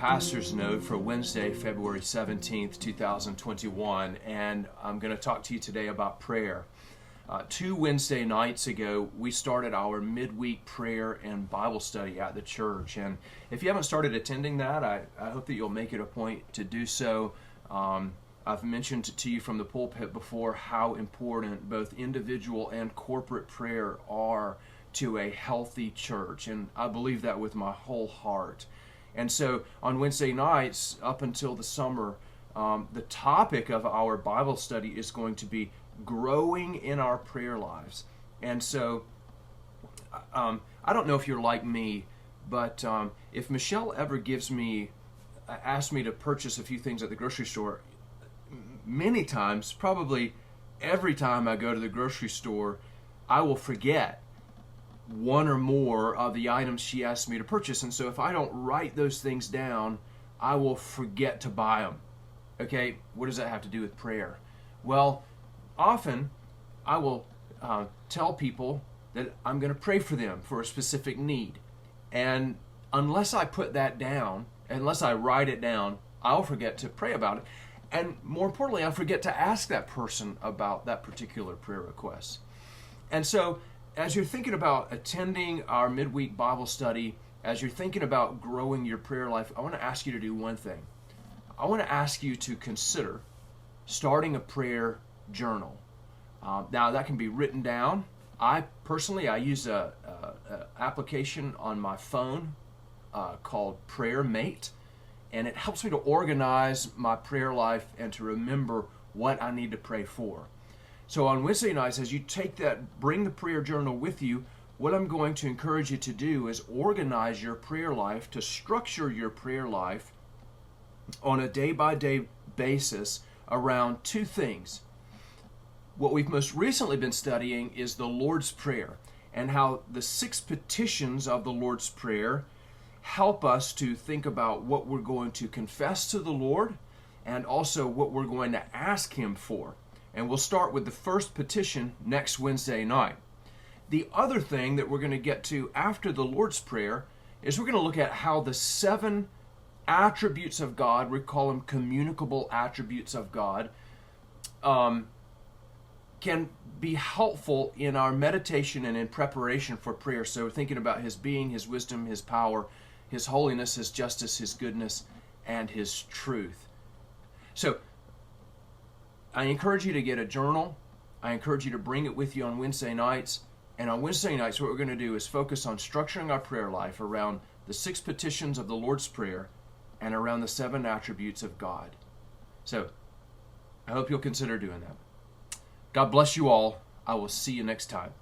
pastor's note for Wednesday, February 17th, 2021, and I'm going to talk to you today about prayer. 2 Wednesday nights ago, we started our midweek prayer and Bible study at the church, and if you haven't started attending that, I hope that you'll make it a point to do so. I've mentioned to you from the pulpit before how important both individual and corporate prayer are to a healthy church, and I believe that with my whole heart. And so on Wednesday nights, up until the summer, the topic of our Bible study is going to be growing in our prayer lives. And so I don't know if you're like me, but if Michelle ever asks me to purchase a few things at the grocery store, many times, probably every time I go to the grocery store, I will forget one or more of the items she asked me to purchase. And so if I don't write those things down, I will forget to buy them. Okay, what does that have to do with prayer? Well, often I will tell people that I'm going to pray for them for a specific need. And unless I put that down, unless I write it down, I'll forget to pray about it. And more importantly, I'll forget to ask that person about that particular prayer request. And so as you're thinking about attending our midweek Bible study, as you're thinking about growing your prayer life, I want to ask you to do one thing. I want to ask you to consider starting a prayer journal. Now, that can be written down. I use a application on my phone called Prayer Mate, and it helps me to organize my prayer life and to remember what I need to pray for. So on Wednesday nights, as you bring the prayer journal with you, what I'm going to encourage you to do is organize your prayer life, to structure your prayer life on a day-by-day basis around two things. What we've most recently been studying is the Lord's Prayer, and how the 6 petitions of the Lord's Prayer help us to think about what we're going to confess to the Lord and also what we're going to ask Him for. And we'll start with the first petition next Wednesday night. The other thing that we're going to get to after the Lord's Prayer is we're going to look at how the 7 attributes of God, we call them communicable attributes of God, can be helpful in our meditation and in preparation for prayer. So thinking about His being, His wisdom, His power, His holiness, His justice, His goodness, and His truth. So I encourage you to get a journal. I encourage you to bring it with you on Wednesday nights. And on Wednesday nights, what we're going to do is focus on structuring our prayer life around the 6 petitions of the Lord's Prayer and around the 7 attributes of God. So I hope you'll consider doing that. God bless you all. I will see you next time.